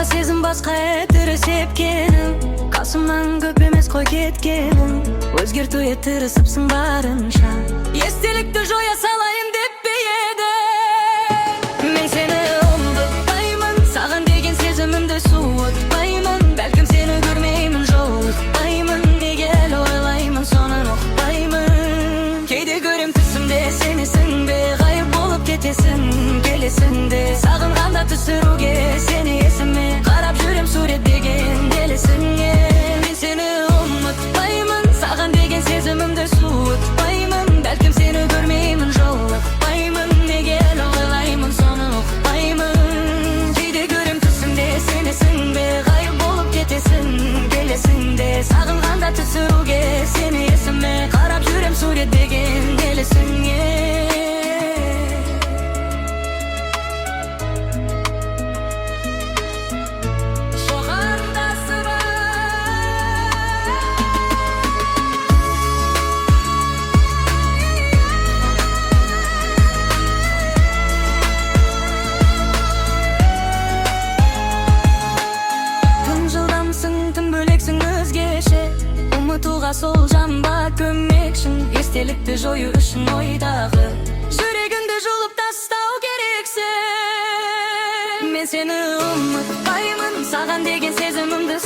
сезім басқа тірі сепкенім, қасымнан көп емес қой кеткенім. Өзгертуге тырысыпсың барынша, естелікті жоя салайын деп пе едім. Мен сені ұмытпаймын, саған деген сезімімді суытпаймын. Бәлкім сені көрмеймін, жолықпаймын, неге әлі ойлаймын, соны ұқпаймын. Кейде көрем түсімде сенесің бе, ғайып болып кетесің келесіңде. Сағынғанда түсіруге сені есіме, қарап жүрем сурет деген делесіңе. Мен сені ұмытпаймын, саған деген сезімімді суытпаймын. Бәлкім сені көрмеймін, жолықпаймын, неге әлі ойлаймын, соны ұқпаймын. Кейде көрем түсімде сенесің бе, ғайып болып кетесің келесіңде. Сағынғанда түсіруге сені есіме, қарап жүрем сурет деген делесіңе. Ұмытуға сол жамба көмекшін, естелікті жою үшін ойдағы жүрегіңді жұлып тастау керексің. Мен сені ұмытпаймын, саған деген сезімімді